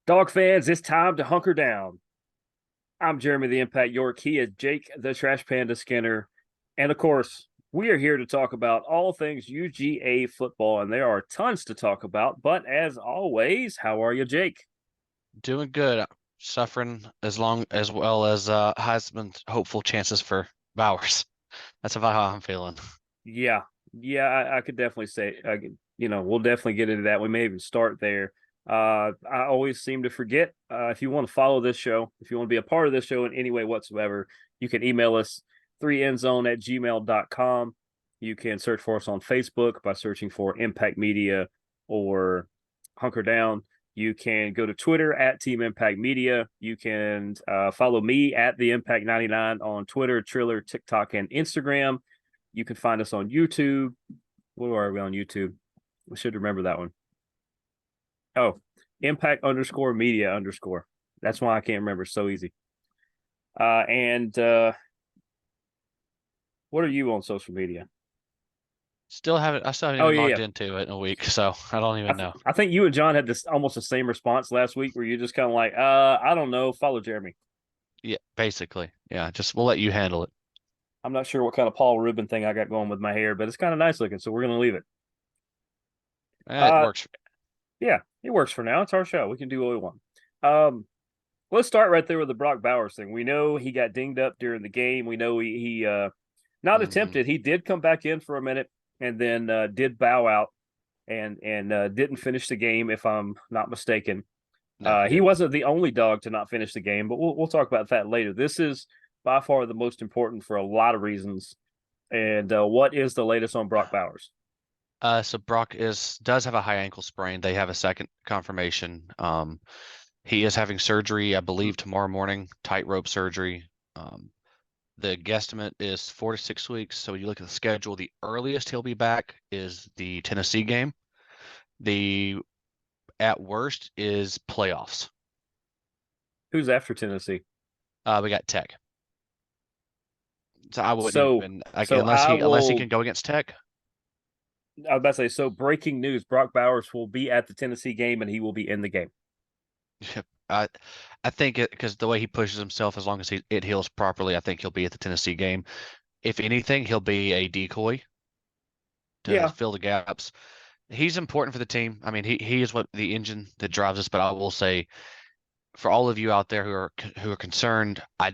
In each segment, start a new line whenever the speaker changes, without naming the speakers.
Dog fans, it's time to hunker down. I'm Jeremy the Impact York. He is Jake the Trash Panda Skinner. And of course, we are here to talk about all things UGA football, and there are tons to talk about. But as always, how are you, Jake?
Doing good. Suffering as well as Heisman hopeful chances for Bowers. That's about how I'm feeling.
Yeah, yeah, I could definitely say, we'll definitely get into that. We may even start there. I always seem to forget. If you want to follow this show, if you want to be a part of this show in any way whatsoever, you can email us 3endzone@gmail.com. You can search for us on Facebook by searching for Impact Media or Hunker Down. You can go to Twitter at Team Impact Media. You can follow me at the Impact 99 on Twitter, Triller, TikTok, and Instagram. You can find us on YouTube. Where are we on YouTube? We should remember that one. Oh, Impact underscore media underscore. That's why I can't remember. It's so easy. And what are you on social media?
I still haven't
Oh
even
yeah,
logged
yeah.
into it in a week, so I don't even know.
I think you and John had this almost the same response last week, where you just kind of like, I don't know, follow Jeremy.
Yeah, basically. Yeah, just we'll let you handle it.
I'm not sure what kind of Paul Rubin thing I got going with my hair, but it's kind of nice looking, so we're gonna leave it.
It
Uh,
works.
yeah, it works for now. It's our show. We can do what we want. Um, let's start right there with the Brock Bowers thing. We know he got dinged up during the game. We know he not
Hmm.
attempted. He did come back in for a minute and then did bow out and didn't finish the game, if I'm not mistaken.
No, he
He
didn't.
wasn't the only dog to not finish the game, but we'll talk about that later. This is by far the most important for a lot of reasons. And what is the latest on Brock Bowers?
So Brock is does have a high ankle sprain. They have a second confirmation. He is having surgery, I believe, tomorrow morning, tightrope surgery. Um, the guesstimate is 4 to 6 weeks. So when you look at the schedule, the earliest he'll be back is the Tennessee game. The at worst is playoffs.
Who's after Tennessee?
We got Tech. So I wouldn't
So
even like
so I
unless he
will
can go against Tech.
I was about to say, so breaking news, Brock Bowers will be at the Tennessee game and he will be in the game.
I I think it because the way he pushes himself, as long as it heals properly, I think he'll be at the Tennessee game. If anything, he'll be a decoy to
Yeah.
fill the gaps. He's important for the team. I mean, he is what the engine that drives us. But I will say, for all of you out there who are concerned, I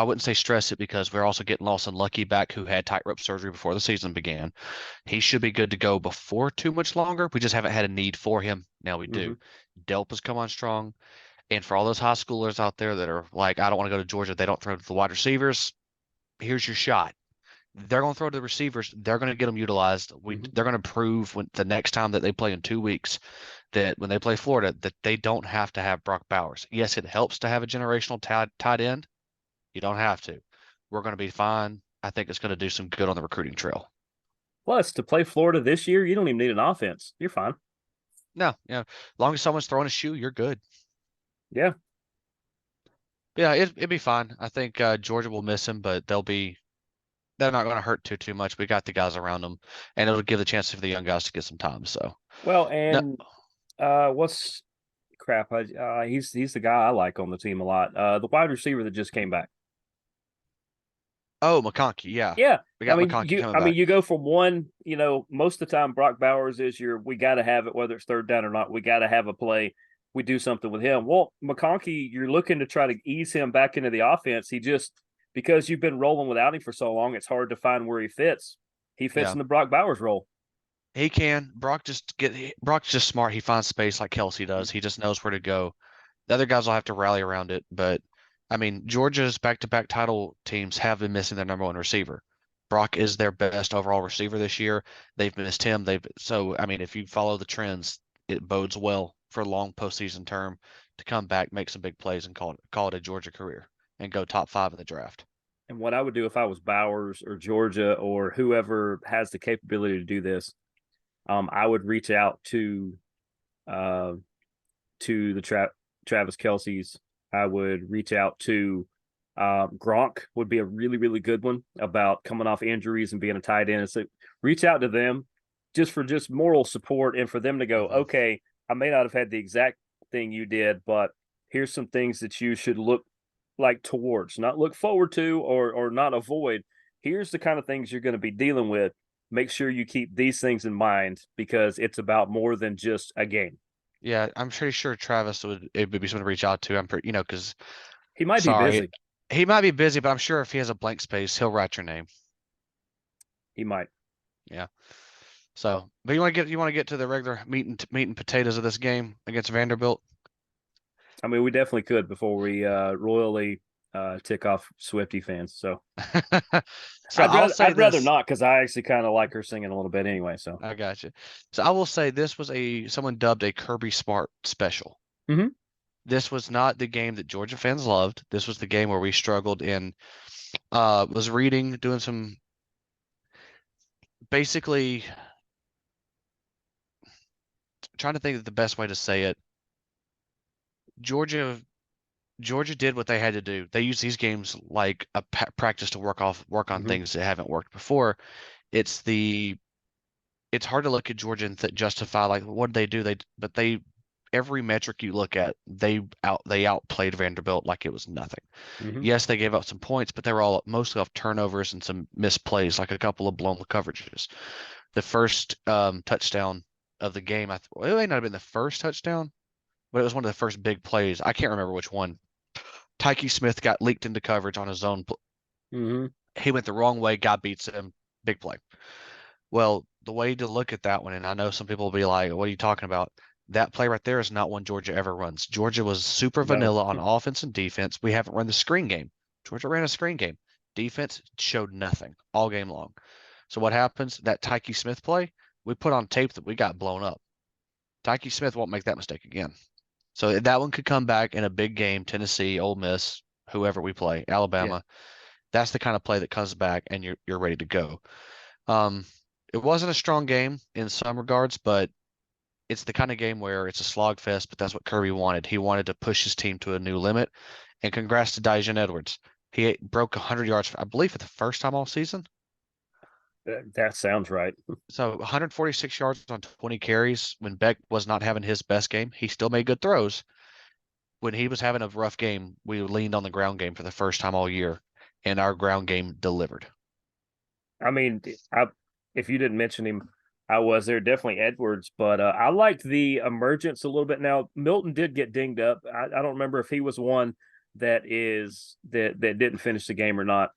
wouldn't say stress it because we're also getting Lawson Lucky back who had tightrope surgery before the season began. He should be good to go before too much longer. We just haven't had a need for him. Now we
Mm-hmm.
do. Delpa's come on strong. And for all those high schoolers out there that are like, I don't want to go to Georgia, they don't throw to the wide receivers. Here's your shot. They're going to throw to the receivers. They're going to get them utilized.
Mm-hmm.
They're going to prove when the next time that they play in 2 weeks that when they play Florida that they don't have to have Brock Bowers. Yes, it helps to have a generational tight end. You don't have to. We're going to be fine. I think it's going to do some good on the recruiting trail.
Plus, to play Florida this year, you don't even need an offense. You're fine.
No, as long as someone's throwing a shoe, you're good.
Yeah.
Yeah, it'd be fine. I think Georgia will miss him, but they're not going to hurt too much. We got the guys around them, and it'll give the chance for the young guys to get some time. So
Well,
no,
and what's crap? He's the guy I like on the team a lot. The wide receiver that just came back.
oh McConkey, yeah,
Yeah.
we got McConkey
You
coming
I mean
back.
you go from one, most of the time Brock Bowers is your we gotta have it, whether it's third down or not, we gotta have a play. We do something with him. Well, McConkey, you're looking to try to ease him back into the offense. He just because you've been rolling without him for so long, it's hard to find where he fits. He fits
Yeah,
in the Brock Bowers role.
he can. Brock's just smart. He finds space like Kelsey does. He just knows where to go. The other guys will have to rally around it, but I mean, Georgia's back-to-back title teams have been missing their number one receiver. Brock is their best overall receiver this year. They've missed him. They've so I mean, if you follow the trends, it bodes well for a long postseason term to come back, make some big plays, and call it a Georgia career and go top five in the draft.
And what I would do if I was Bowers or Georgia or whoever has the capability to do this, I would reach out uh, to the Travis Kelsey's. I would reach out to Gronk would be a really, really good one about coming off injuries and being a tight end. So reach out to them just for just moral support and for them to go,
Hmm.
okay, I may not have had the exact thing you did, but here's some things that you should look like towards, not look forward to or not avoid. Here's the kind of things you're going to be dealing with. Make sure you keep these things in mind because it's about more than just a game.
Yeah, I'm pretty sure Travis would be someone to reach out to. I'm pretty, because
He might be
sorry,
busy.
he might be busy, but I'm sure if he has a blank space, he'll write your name.
He might.
Yeah. So, but you want to get to the regular meat and potatoes of this game against Vanderbilt.
I mean, we definitely could before we royally tick off Swifty fans. So
So I'll say
I'd rather
this.
not because I actually kind of like her singing a little bit anyway. So
I got you. So I will say this was someone dubbed a Kirby Smart special.
hmm
This was not the game that Georgia fans loved. This was the game where we struggled in was reading, doing some basically trying to think of the best way to say it. Georgia Georgia did what they had to do. They use these games like a practice to work on
hmm
things that haven't worked before. It's the it's hard to look at Georgia and justify like what did they do? But every metric you look at, they outplayed Vanderbilt like it was nothing.
hmm
Yes, they gave up some points, but they were all mostly off turnovers and some misplays, like a couple of blown coverages. The first touchdown of the game, well, it may not have been the first touchdown, but it was one of the first big plays. I can't remember which one. Tyke Smith got leaked into coverage on his own.
hmm
He went the wrong way, guy beats him, big play. Well, the way to look at that one, and I know some people will be like, what are you talking about? That play right there is not one Georgia ever runs. Georgia was super
No.
vanilla on offense and defense. We haven't run the screen game. Georgia ran a screen game. Defense showed nothing all game long. So what happens? That Tyke Smith play, we put on tape that we got blown up. Tyke Smith won't make that mistake again. So that one could come back in a big game, Tennessee, Ole Miss, whoever we play,
Yeah.
Alabama. That's the kind of play that comes back and you're ready to go. Um, it wasn't a strong game in some regards, but it's the kind of game where it's a slogfest, but that's what Kirby wanted. He wanted to push his team to a new limit. And congrats to Dyson Edwards. He broke 100 yards, I believe, for the first time all season.
That sounds right.
So 146 yards on 20 carries. When Beck was not having his best game, he still made good throws. When he was having a rough game, we leaned on the ground game for the first time all year, and our ground game delivered.
I mean, if you didn't mention him, I was there definitely Edwards, but I liked the emergence a little bit. Now Milton did get dinged up. I don't remember if he was one that didn't finish the game or not,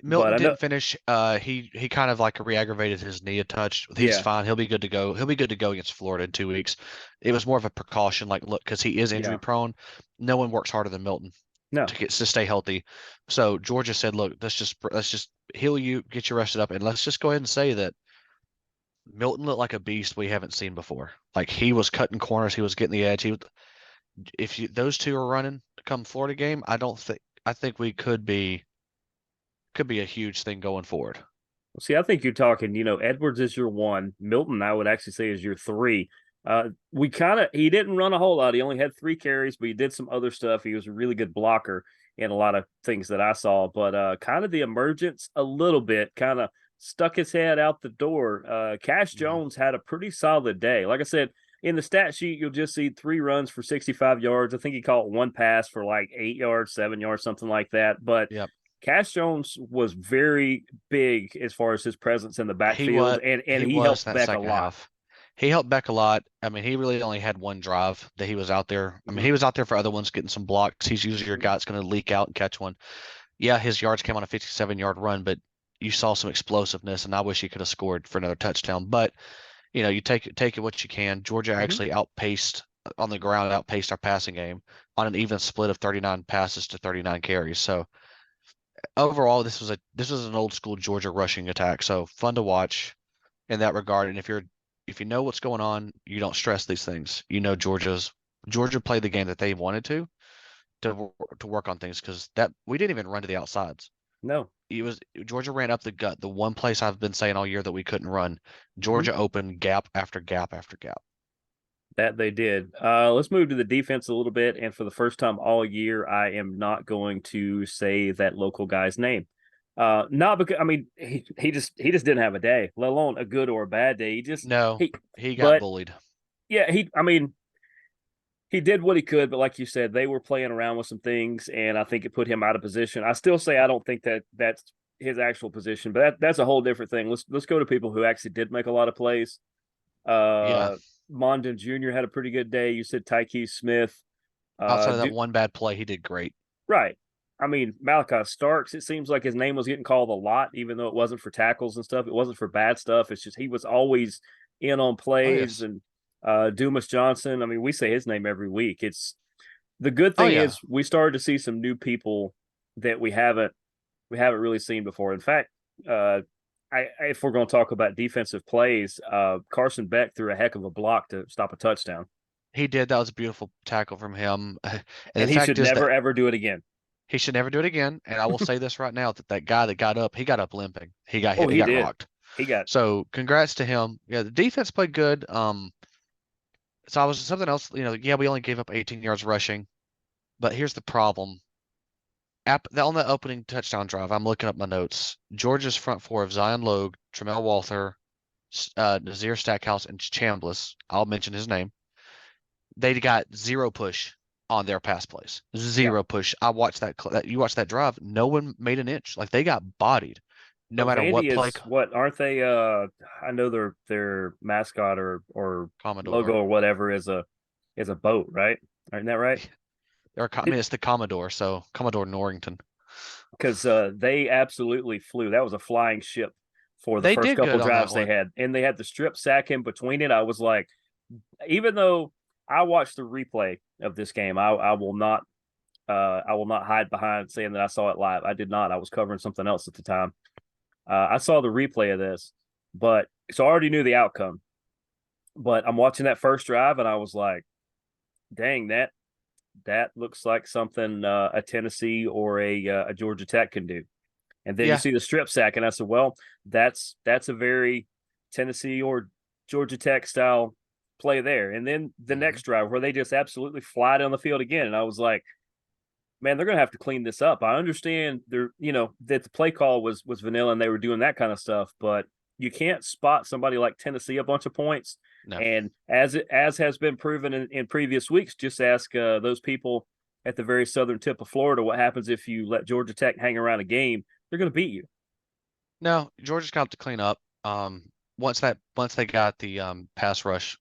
but
Milton
I know,
didn't finish. He kind of like re-aggravated his knee a touch. He's
yeah,
fine. He'll be good to go. He'll be good to go against Florida in 2 weeks. It was more of a precaution, like look, because he is injury
yeah,
prone. No one works harder than Milton
no,
to stay healthy. So Georgia said, look, let's just heal you, get you rested up, and let's just go ahead and say that Milton looked like a beast we haven't seen before. Like he was cutting corners, he was getting the edge. If those two are running come Florida game, I think we could be a huge thing going forward.
See, I think you're talking, Edwards is your one. Milton, I would actually say, is your three. He didn't run a whole lot. He only had 3 carries, but he did some other stuff. He was a really good blocker in a lot of things that I saw. But kind of the emergence a little bit, kind of stuck his head out the door. Cash
Mhm.
Jones had a pretty solid day. Like I said, in the stat sheet, you'll just see 3 runs for 65 yards. I think he caught one pass for like 8 yards, 7 yards, something like that. But
Yep.
Cash Jones was very big as far as his presence in the
He
backfield,
was
and
he
he
was
helped
that
Beck a
second
lot.
half. He helped Beck a lot. I mean, he really only had one drive that he was out there. I mean,
Mm-hmm.
he was out there for other ones, getting some blocks. He's usually your guy that's going to leak out and catch one. Yeah, his yards came on a 57-yard run, but you saw some explosiveness, and I wish he could have scored for another touchdown. But you take it what you can. Georgia
Mm-hmm.
actually outpaced on the ground, outpaced our passing game on an even split of 39 passes to 39 carries. So overall, this was an old school Georgia rushing attack. So fun to watch in that regard. And if you know what's going on, you don't stress these things. Georgia played the game that they wanted to work on things because that we didn't even run to the outsides.
No.
It was Georgia ran up the gut. The one place I've been saying all year that we couldn't run.
Mm-hmm.
Georgia opened gap after gap after gap.
That they did. Let's move to the defense a little bit. And for the first time all year, I am not going to say that local guy's name. Not because I mean he just didn't have a day, let alone a good or a bad day.
No,
He
he got
but
bullied.
yeah, he I mean he did what he could, but like you said, they were playing around with some things, and I think it put him out of position. I still say I don't think that that's his actual position, but that's a whole different thing. Let's go to people who actually did make a lot of plays.
Yeah.
Uh, Mondon Jr. had a pretty good day. You said Tyke Smith.
Outside of that
Do,
one bad play, he did great.
right. I mean, Malachi Starks, it seems like his name was getting called a lot, even though it wasn't for tackles and stuff. It wasn't for bad stuff. It's just he was always in on
Oh
plays.
yes.
And Dumas Johnson, I mean, we say his name every week. It's the good
Oh
thing
yeah.
is we started to see some new people that we haven't really seen before. In fact, if we're going to talk about defensive plays, Carson Beck threw a heck of a block to stop a touchdown,
He did. That was a beautiful tackle from him. And the
and he should
fact is that
never ever do it again.
he should never do it again. And I will say this right now that that guy that got up, he got up limping. He got
Oh,
hit. He
he
got
did.
rocked.
He got
So congrats to him. Yeah, the defense played good. So I was something else. Yeah, we only gave up 18 yards rushing, but here's the problem. On the opening touchdown drive, I'm looking up my notes. Georgia's front four of Zion Logue, Tramel Walther, Nazir Stackhouse, and Chambliss. I'll mention his name. They got zero push on their pass plays.
yeah.
Zero push. I watched that. You watched that drive. No one made an inch. Like they got bodied, no
But
matter what
Vandy
play.
is what aren't they? I know their mascot or logo
Commodore.
or whatever is a boat, right? Isn't that right?
I mean, it's the Commodore. So Commodore Norrington.
Because they absolutely flew. That was a flying ship for the
They
first
did
couple
good on that
drives they
one.
had, and they had the strip sack in between it. I was like, even though I watched the replay of this game, I will not hide behind saying that I saw it live. I did not. I was covering something else at the time. I saw the replay of this, but so I already knew the outcome. But I'm watching that first drive, and I was like, "Dang, that looks like something a Tennessee or a Georgia Tech can do." And then you
Yeah.
see the strip sack, and I said, "Well, that's a very Tennessee or Georgia Tech style play there." And then the
hmm
next drive where they just absolutely fly down the field again, and I was like, "Man, they're going to have to clean this up." I understand that the play call was vanilla and they were doing that kind of stuff, but you can't spot somebody like Tennessee a bunch of points.
No.
And as has been proven in previous weeks, just ask those people at the very southern tip of Florida what happens if you let Georgia Tech hang around a game. They're going to beat you.
No. Georgia's got to clean up. Once they got the pass rush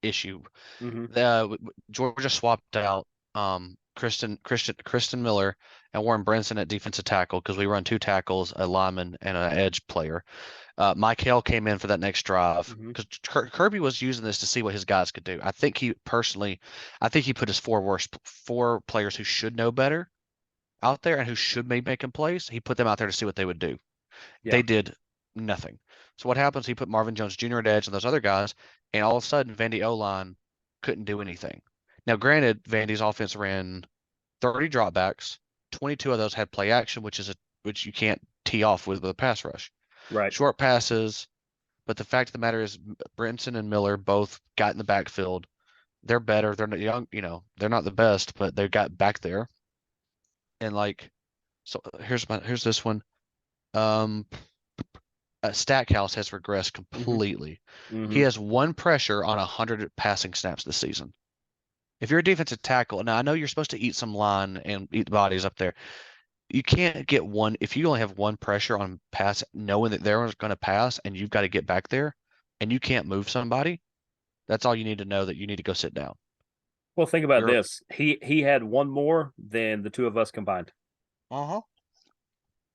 issue,
Mm-hmm.
Georgia swapped out Kristen Miller and Warren Brinson at defensive tackle because we run two tackles, a lineman, and an edge player. Mike Hale came in for that next drive
Mm-hmm.
because Kirby was using this to see what his guys could do. I think he put his four players who should know better out there and who should be making plays. He put them out there to see what they would do.
Yeah.
They did nothing. So what happens? He put Marvin Jones Jr. at edge and those other guys, and all of a sudden Vandy O-line couldn't do anything. Now, granted, Vandy's offense ran 30 dropbacks. 22 of those had play action, which you can't tee off with a pass rush.
Right.
Short passes, but the fact of the matter is Brinson and Miller both got in the backfield. They're better. They're not young, they're not the best, but they got back there. And like, so here's this one. Um, Stackhouse has regressed
Mm-hmm.
completely. He
Mm-hmm.
has one pressure on 100 passing snaps this season. If you're a defensive tackle, now I know you're supposed to eat some line and eat bodies up there. You can't get one if you only have one pressure on pass, knowing that they're going to pass and you've got to get back there and you can't move somebody. That's all you need to know that you need to go sit down.
Well, think about
You're
this. He had one more than the two of us combined.
uh-huh.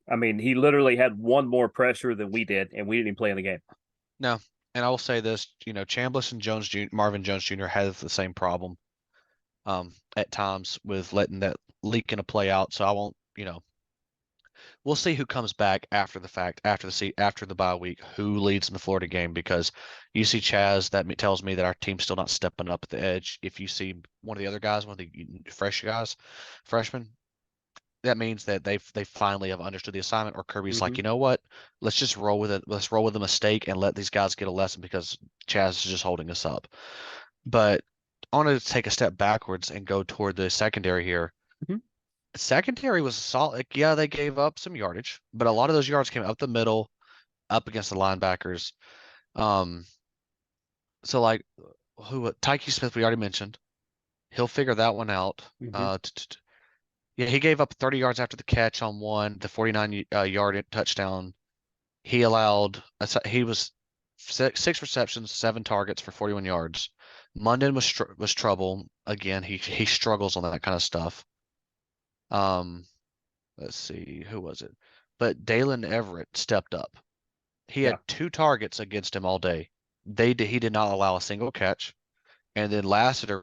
I mean, he literally had one more pressure than we did, and we didn't even play in the game.
No, and I will say this, Chambliss and Marvin Jones Jr. have the same problem at times with letting that leak in a play out. So I won't, we'll see who comes back after the fact, after the bye week, who leads in the Florida game because you see Chaz, tells me that our team's still not stepping up at the edge. If you see one of the other guys, one of the freshmen, that means that they finally have understood the assignment, or Kirby's like,
Mm-hmm.
you know what? Let's just roll with it. Let's roll with the mistake and let these guys get a lesson because Chaz is just holding us up. But I want to take a step backwards and go toward the secondary here.
Mm-hmm.
Secondary was solid. Like, yeah, they gave up some yardage, but a lot of those yards came up the middle, up against the linebackers. Um, so like Tyke Smith we already mentioned. He'll figure that one out.
Hmm.
Yeah, he gave up 30 yards after the catch on one, the 49 yard touchdown. He allowed he was six receptions, 7 targets for 41 yards. Munden was trouble again. He struggles on that kind of stuff. Um, let's see, who was it? But Dalen Everett stepped up. He
Yeah.
had 2 targets against him all day. He did not allow a single catch. And then Lassiter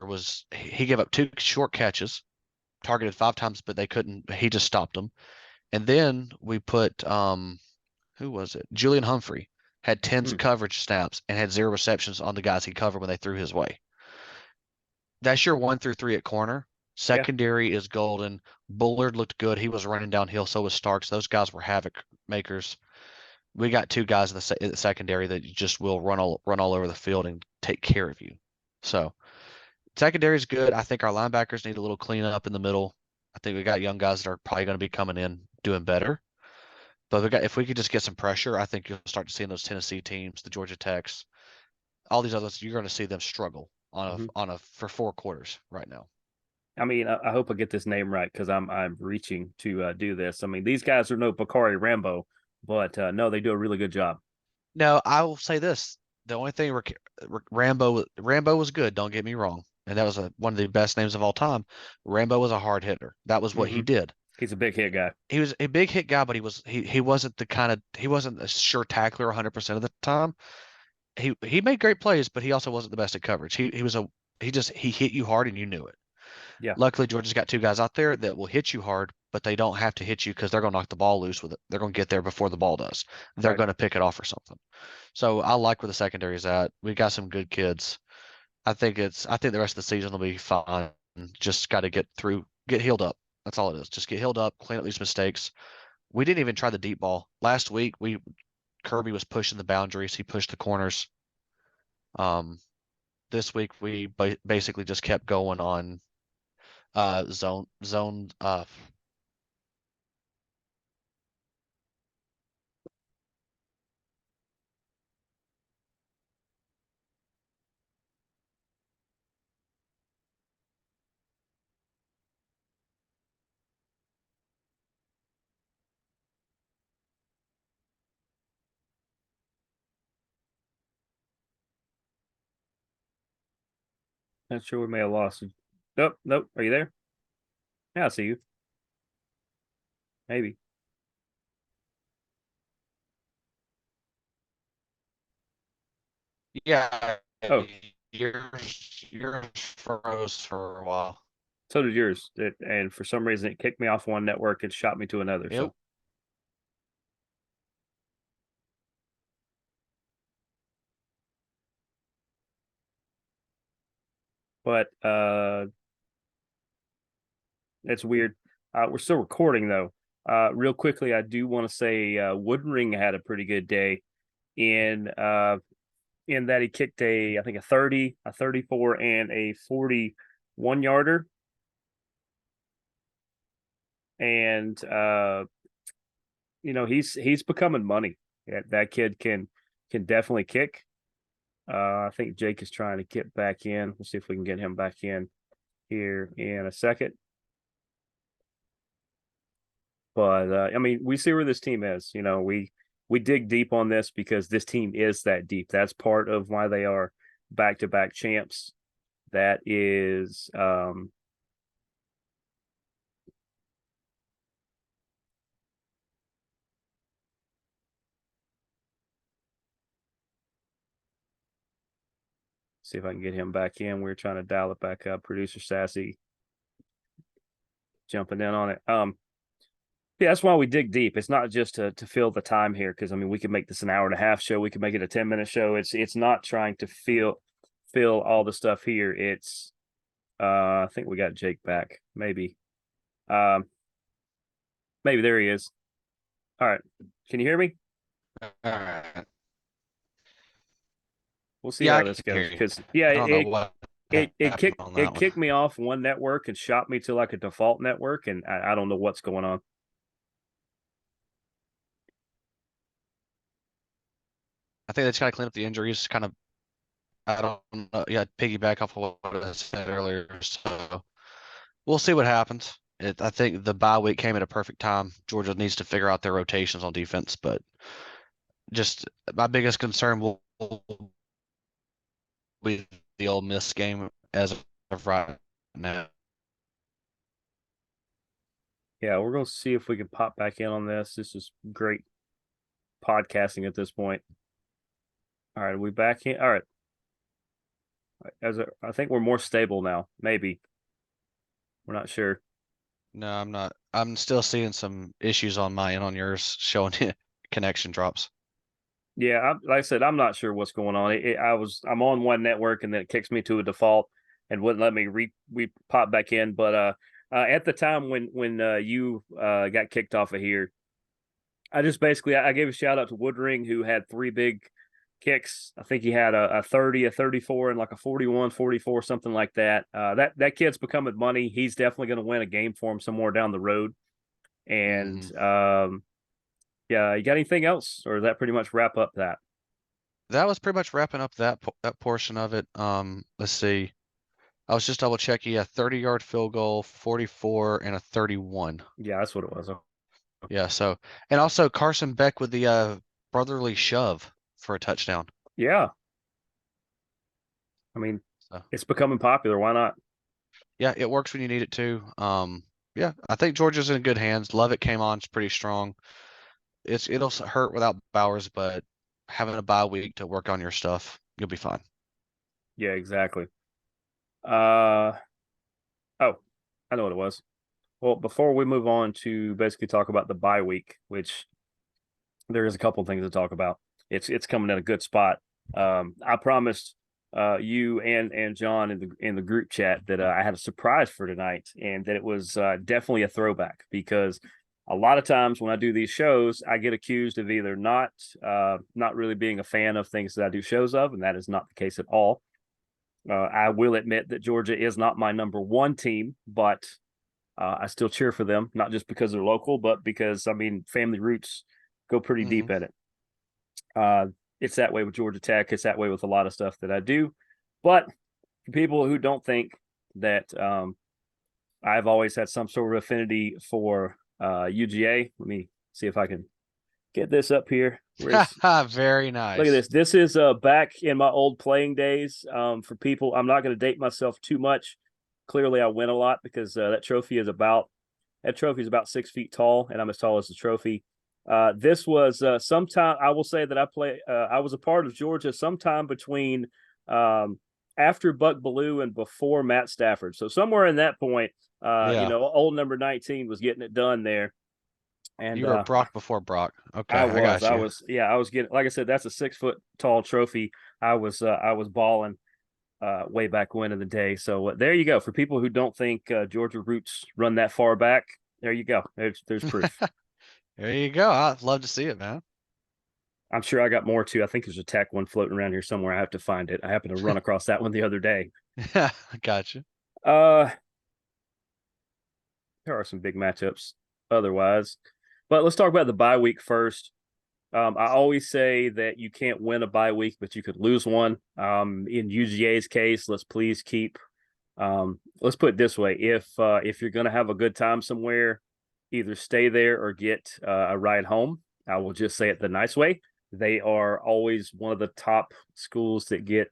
he gave up 2 short catches, targeted 5 times, but they couldn't. He just stopped them. And then we put who was it? Julian Humphrey had 10
Mm.
coverage snaps and had 0 receptions on the guys he covered when they threw his way. That's your 1 through 3 at corner.
Yeah.
Secondary is golden. Bullard looked good. He was running downhill. So was Starks. Those guys were havoc makers. We got 2 guys in the secondary that just will run all over the field and take care of you. So secondary is good. I think our linebackers need a little cleanup in the middle. I think we got young guys that are probably going to be coming in doing better. But if we could just get some pressure, I think you'll start to see in those Tennessee teams, the Georgia Techs, all these others. You're going to see them struggle
Hmm.
on a for 4 quarters right now.
I mean, I hope I get this name right because I'm reaching to do this. I mean, these guys are no Bakari Rambo, but no, they do a really good job.
Now, I will say this: the only thing Rambo was good. Don't get me wrong, and that was one of the best names of all time. Rambo was a hard hitter. That was what he
Hmm.
did.
He's a big hit guy.
He was a big hit guy, but he wasn't he wasn't a sure tackler 100% of the time. He made great plays, but he also wasn't the best at coverage. He hit you hard and you knew it.
Yeah.
Luckily, Georgia's got 2 guys out there that will hit you hard, but they don't have to hit you because they're going to knock the ball loose with it. They're going to get there before the ball does. They're
Right.
going to pick it off or something. So I like where the secondary is at. We got some good kids. I think the rest of the season will be fine. Just got to get healed up. That's all it is. Just get healed up, clean up these mistakes. We didn't even try the deep ball. Last week, Kirby was pushing the boundaries. He pushed the corners. Um, this week we basically just kept going on zone.
Not sure we may have lost you. Nope. Nope. Are you there? Yeah, I see you. Maybe.
Yeah,
Oh,
yours froze for a while.
so did yours. And for some reason, it kicked me off one network and shot me to another.
Yep.
So, but it's weird. We're still recording though. Real quickly, I do want to say Wooden Ring had a pretty good day in in that he kicked I think a 30, a 34, and a 41 yarder. And he's becoming money. That kid can definitely kick. I think Jake is trying to get back in. We'll see if we can get him back in here in a second. But I mean, we see where this team is. We dig deep on this because this team is that deep. That's part of why they are back to back champs. That is see if I can get him back in. We're trying to dial it back up. Producer Sassy jumping in on it. Yeah, that's why we dig deep. It's not just to fill the time here, because I mean we could make this an hour and a half show. We could make it a 10-minute show. It's not trying to fill all the stuff here. It's I think we got Jake back. Um maybe there he is. All right. Can you hear me?
All right.
We'll see
Yeah, I
how
can
this
hear
goes.
you.
Because yeah,
I don't know what
it
happened
kicked
on that
it
one.
kicked me off one network and shot me to like a default network, and I don't know what's going on.
I think they just got to clean up the injuries, kind of I don't know. Yeah, piggyback off of what I said earlier. So we'll see what happens. I think the bye week came at a perfect time. Georgia needs to figure out their rotations on defense, but just my biggest concern will be the Ole Miss game as of right now.
Yeah, we're gonna see if we can pop back in on this. This is great podcasting at this point. All right, we back in. All right, I think we're more stable now. Maybe we're not sure.
No, I'm not. I'm still seeing some issues on my end on yours showing connection drops.
Yeah, like I said, I'm not sure what's going on. I'm on one network and then it kicks me to a default and wouldn't let me we pop back in. But at the time when you got kicked off of here, I just basically I gave a shout out to Woodring who had three big kicks. I think he had a 30, a 34, and like a 41, 44, something like that. That kid's becoming money. He's definitely going to win a game for him somewhere down the road. And
Hmm.
yeah, you got anything else, or does that pretty much wrap up that?
That was pretty much wrapping up that portion of it. Let's see. I was just double checking. Yeah, 30-yard field goal, 44, and a 31.
Yeah, that's what it was.
Yeah, so and also Carson Beck with the brotherly shove for a touchdown.
Yeah, I mean,
So
it's becoming popular. Why not?
yeah, it works when you need it to. Yeah, I think Georgia's in good hands. Lovett came on, it's pretty strong. It'll hurt without Bowers, but having a bye week to work on your stuff, you'll be fine.
Yeah, exactly. Uh oh, I know what it was. Well, before we move on to basically talk about the bye week, which there is a couple of things to talk about. It's coming in a good spot. I promised you and John in the group chat that I had a surprise for tonight, and that it was definitely a throwback because a lot of times when I do these shows, I get accused of either not really being a fan of things that I do shows of, and that is not the case at all. I will admit that Georgia is not my number one team, but I still cheer for them, not just because they're local, but because I mean family roots go pretty
Hmm.
deep in it. Uh, it's that way with Georgia Tech. It's that way with a lot of stuff that I do. But for people who don't think that I've always had some sort of affinity for UGA, let me see if I can get this up here. Where's
Very
Look at
nice.
this. This is back in my old playing days. For people, I'm not going to date myself too much. Clearly, I win a lot because that trophy is about 6 feet tall, and I'm as tall as the trophy. This was sometime. I will say that I was a part of Georgia sometime between um, after Buck Bellew and before Matt Stafford. So somewhere in that point,
Yeah,
old number 19 was getting it done there, and
you were Brock before Brock. Okay, I got you.
I was getting, like I said, that's a 6 foot tall trophy. I was balling way back when in the day. So there you go. For people who don't think Georgia roots run that far back, there you go. There's proof.
There you go. I'd love to see it, man.
I'm sure I got more too. I think there's a tech one floating around here somewhere. I have to find it. I happened to run across that one the other day.
Yeah, I got you.
Uh, there are some big matchups otherwise, but let's talk about the bye week first. I always say that you can't win a bye week, but you could lose one. In UGA's case, let's put it this way: if you're going to have a good time somewhere, either stay there or get a ride home. I will just say it the nice way. They are always one of the top schools that get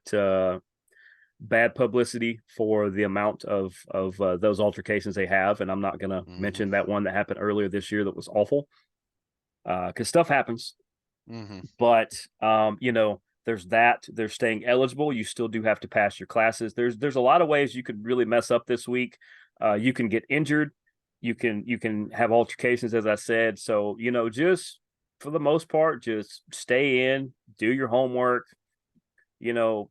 bad publicity for the amount of those altercations they have, and I'm not going to
Hmm.
mention that one that happened earlier this year that was awful because stuff happens.
Hmm.
But there's that. There's staying eligible. You still do have to pass your classes. There's a lot of ways you could really mess up this week. You can get injured. You can have altercations, as I said. So just for the most part, just stay in, do your homework.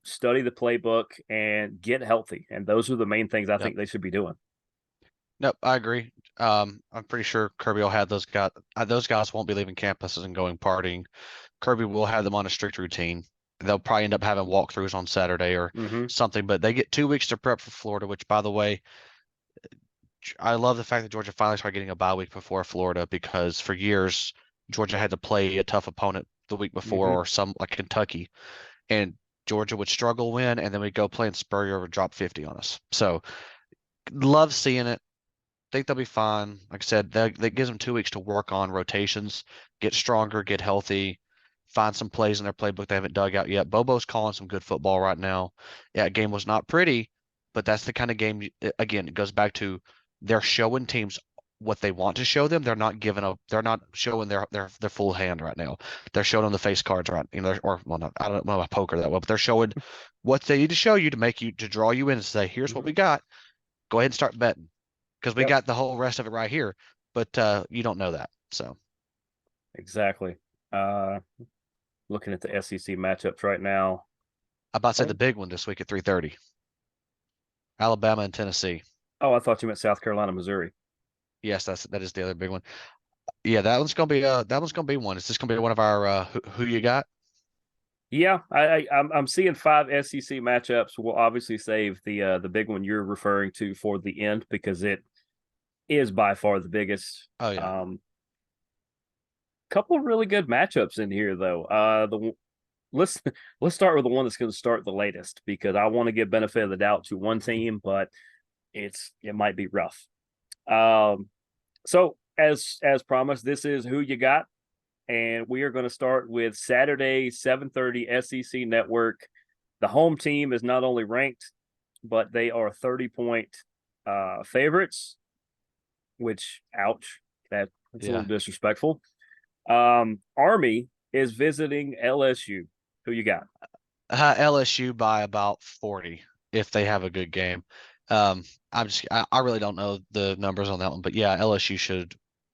Study the playbook and get healthy. And those are the main things I
Yep.
think they should be doing.
Nope, I agree. I'm pretty sure Kirby will have those guys. Those guys won't be leaving campuses and going partying. Kirby will have them on a strict routine. They'll probably end up having walkthroughs on Saturday or
Mm-hmm.
something, but they get 2 weeks to prep for Florida, which, by the way, I love the fact that Georgia finally started getting a bye week before Florida because for years, Georgia had to play a tough opponent the week before
Mm-hmm.
or some like Kentucky. And Georgia would struggle win, and then we'd go play in Spurrier would drop 50 on us. So love seeing it. Think they'll be fine. Like I said, that gives them 2 weeks to work on rotations, get stronger, get healthy, find some plays in their playbook they haven't dug out yet. Bobo's calling some good football right now. Yeah, game was not pretty, but that's the kind of game. Again, it goes back to they're showing teams what they want to show them. They're not giving up. They're not showing their full hand right now. They're showing them the face cards right. Or well, not, I don't know about poker that well, but they're showing what they need to show you to draw you in and say, here's what we got. Go ahead and start betting because we
Yep,
got the whole rest of it right here. But you don't know that. So
exactly. Uh, Looking at the SEC matchups right now.
I about to say
Oh,
the big one this week at 3:30. Alabama and Tennessee.
I thought you meant South Carolina, Missouri.
Yes, that is the other big one. Yeah, that one's gonna be one. Is this gonna be one of our who you got?
Yeah, I'm seeing 5 SEC matchups. We'll obviously save the big one you're referring to for the end because it is by far the biggest.
Oh yeah.
Couple of really good matchups in here though. Let's let's start with the one that's going to start the latest because I want to give benefit of the doubt to one team, but it might be rough. So as promised, this is who you got, and we are going to start with Saturday 7:30 SEC Network. The home team is not only ranked, but they are 30-point favorites. Which, ouch, that's a little
Yeah.
disrespectful. Army is visiting LSU. Who you got?
LSU by about 40 if they have a good game. I really don't know the numbers on that one, but yeah, LSU should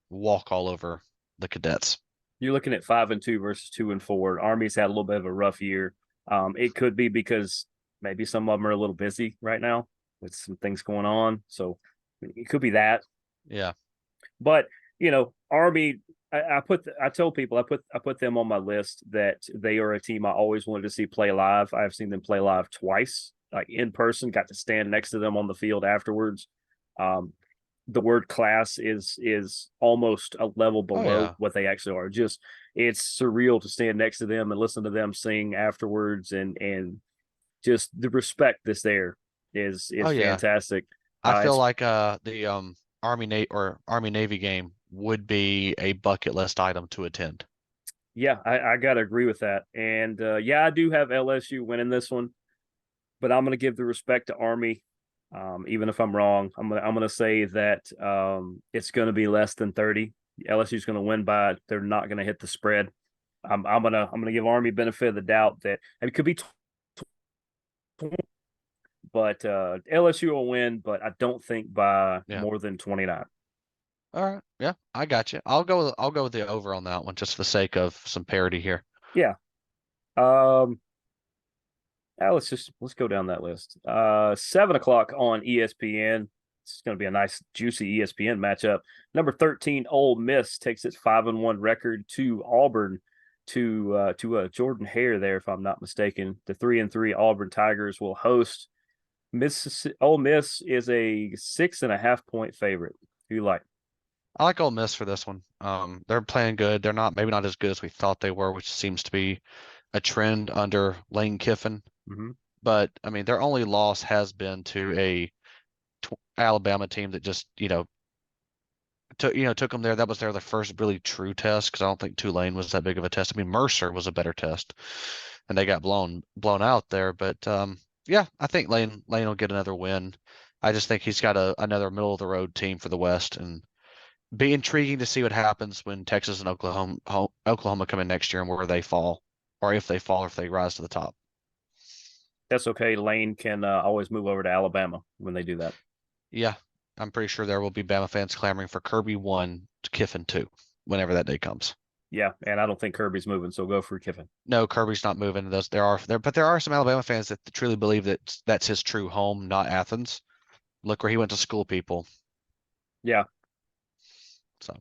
walk all over the Cadets.
You're looking at 5-2 versus 2-4. Army's had a little bit of a rough year. It could be because maybe some of them are a little busy right now with some things going on. So it could be that.
Yeah.
But Army. I told people I put them on my list that they are a team I always wanted to see play live. I've seen them play live twice, like in person. Got to stand next to them on the field afterwards. Um, the word class is almost a level
Oh
below
yeah.
what they actually are. Just it's surreal to stand next to them and listen to them sing afterwards, and just the respect that's there
Oh
is
yeah.
fantastic.
I feel
It's
like the Army Navy game would be a bucket list item to attend.
Yeah, I gotta agree with that. And yeah, I do have LSU winning this one, but I'm gonna give the respect to Army. Even if I'm wrong, I'm gonna say that it's gonna be less than 30. LSU's gonna win by they're not gonna hit the spread. I'm gonna give Army benefit of the doubt that it could be, but LSU will win, but I don't think by
Yeah.
more than 29.
All right. Yeah, I got you. I'll go with the over on that one just for the sake of some parity here.
Yeah. Um. Let's go down that list. 7 o'clock on ESPN. It's going to be a nice, juicy ESPN matchup. Number 13, Ole Miss takes its 5-1 record to Auburn, to Jordan Hare there, if I'm not mistaken. The 3-3 Auburn Tigers will host Mississippi. Ole Miss is a 6.5-point favorite. Who you like?
I like Ole Miss for this one. They're playing good. They're not maybe not as good as we thought they were, which seems to be a trend under Lane Kiffin.
Mm-hmm.
But I mean, their only loss has been to a Alabama team that just took them there. That was their first really true test because I don't think Tulane was that big of a test. I mean, Mercer was a better test, and they got blown out there. But yeah, I think Lane will get another win. I just think he's got another middle of the road team for the West, and be intriguing to see what happens when Texas and Oklahoma come in next year and where they fall, or if they fall, or if they rise to the top.
That's okay. Lane can always move over to Alabama when they do that.
Yeah, I'm pretty sure there will be Bama fans clamoring for Kirby 1, Kiffin 2, whenever that day comes.
Yeah, and I don't think Kirby's moving, so go for Kiffin.
No, Kirby's not moving. But there are some Alabama fans that truly believe that that's his true home, not Athens. Look where he went to school, people.
Yeah.
So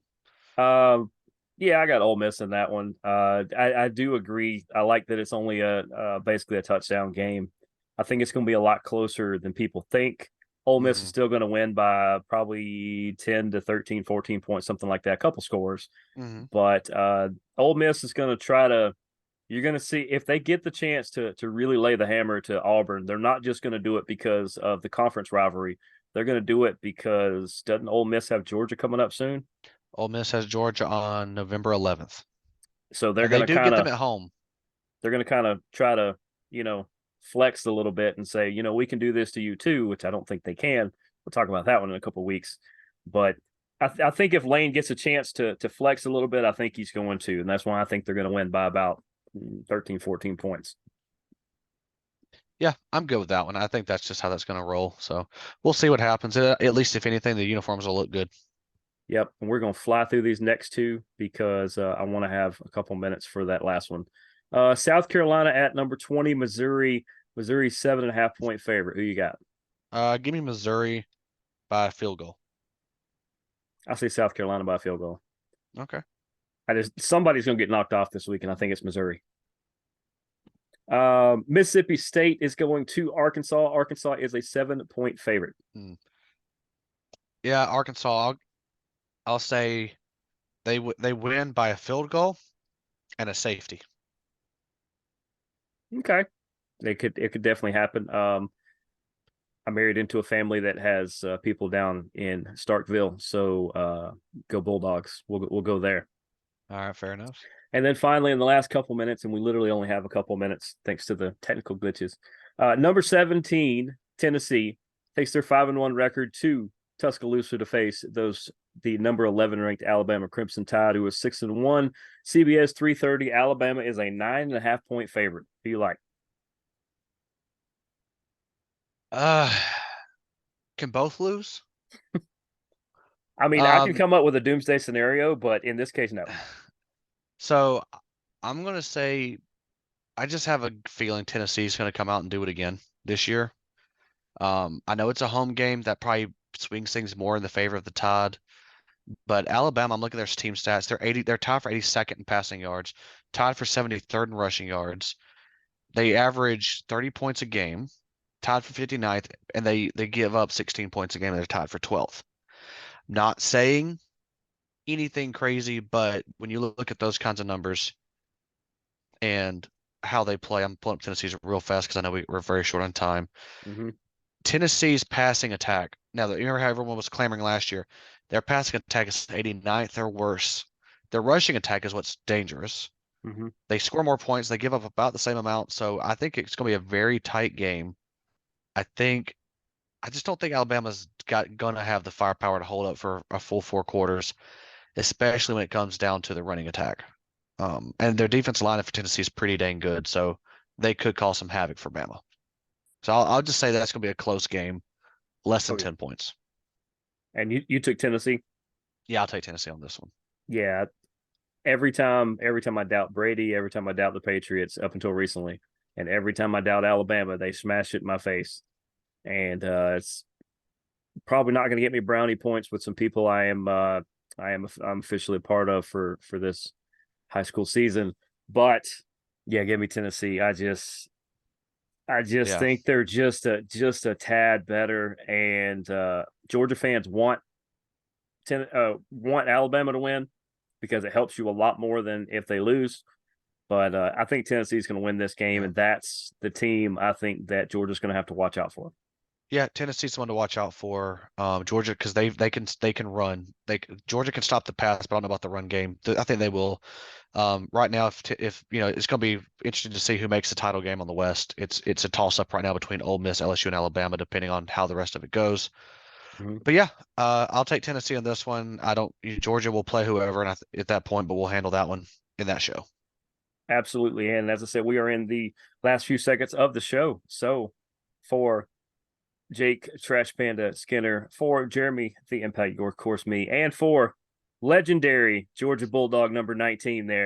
Um, yeah, I got Ole Miss in that one. I do agree. I like that it's only a basically a touchdown game. I think it's going to be a lot closer than people think. Ole Miss is
hmm
still going to win by probably 10 to 13, 14 points, something like that, a couple scores.
hmm
But Ole Miss is going to try to You're going to see if they get the chance to really lay the hammer to Auburn, they're not just going to do it because of the conference rivalry. They're going to do it because doesn't Ole Miss have Georgia coming up soon?
Ole Miss has Georgia on November 11th,
So
and they do get them at home.
they're going to kind of try to, flex a little bit and say, we can do this to you too, which I don't think they can. We'll talk about that one in a couple of weeks. But I think if Lane gets a chance to flex a little bit, I think he's going to. And that's why I think they're going to win by about 13, 14 points.
Yeah, I'm good with that one. I think that's just how that's going to roll. So we'll see what happens. At least, if anything, the uniforms will look good.
Yep. And we're going to fly through these next two because I want to have a couple minutes for that last one. South Carolina at number 20, Missouri. Missouri 7.5 point favorite. Who you got?
Give me Missouri by a field goal.
I say South Carolina by a field goal.
Okay.
Somebody's going to get knocked off this week, and I think it's Missouri. Mississippi State is going to Arkansas. Arkansas is a 7 point favorite.
Yeah, Arkansas. I'll say they win by a field goal and a safety.
Okay, it could definitely happen. I married into a family that has people down in Starkville, so go Bulldogs. We'll go there.
All right, fair enough.
And then finally, in the last couple minutes, and we literally only have a couple minutes thanks to the technical glitches. Number 17, Tennessee takes their 5-1 record to Tuscaloosa to face the number 11 ranked Alabama Crimson Tide, who is 6-1. CBS 3:30. Alabama is a 9.5 point favorite. Who you like?
Can both lose?
I mean, I can come up with a doomsday scenario, but in this case, no.
So I'm gonna say I just have a feeling Tennessee's gonna come out and do it again this year. I know it's a home game that probably swings things more in the favor of the Tide. But Alabama, I'm looking at their team stats. They're tied for 82nd in passing yards, tied for 73rd in rushing yards. They average 30 points a game, tied for 59th, and they give up 16 points a game. And they're tied for 12th. Not saying anything crazy, but when you look at those kinds of numbers and how they play, I'm pulling up Tennessee's real fast because I know we're very short on time.
Mm-hmm.
Tennessee's passing attack. Now, you remember how everyone was clamoring last year? Their passing attack is 89th or worse. Their rushing attack is what's dangerous.
Mm-hmm.
They score more points. They give up about the same amount. So I think it's going to be a very tight game. I just don't think Alabama's going to have the firepower to hold up for a full 4 quarters, especially when it comes down to the running attack. And their defensive line for Tennessee is pretty dang good. So they could cause some havoc for Bama. So I'll just say that's going to be a close game, less than 10 points.
And you took Tennessee?
Yeah, I'll take Tennessee on this one.
Yeah. Every time I doubt Brady, every time I doubt the Patriots up until recently, and every time I doubt Alabama, they smash it in my face. And it's probably not going to get me brownie points with some people I'm officially a part of for this high school season. But yeah, give me Tennessee. I just think they're just a tad better, and Georgia fans want Alabama to win because it helps you a lot more than if they lose. But I think Tennessee's going to win this game, and that's the team I think that Georgia's going to have to watch out for.
Yeah, Tennessee's one to watch out for. Georgia, because they can run. Georgia can stop the pass, but I don't know about the run game. I think they will. Right now, if it's going to be interesting to see who makes the title game on the West. It's a toss up right now between Ole Miss, LSU, and Alabama, depending on how the rest of it goes.
Mm-hmm.
But yeah, I'll take Tennessee on this one. Georgia will play whoever, and at that point, but we'll handle that one in that show.
Absolutely, and as I said, we are in the last few seconds of the show. So, for Jake Trash Panda Skinner, for Jeremy the Impact, your course me, and for legendary Georgia Bulldog number 19 there,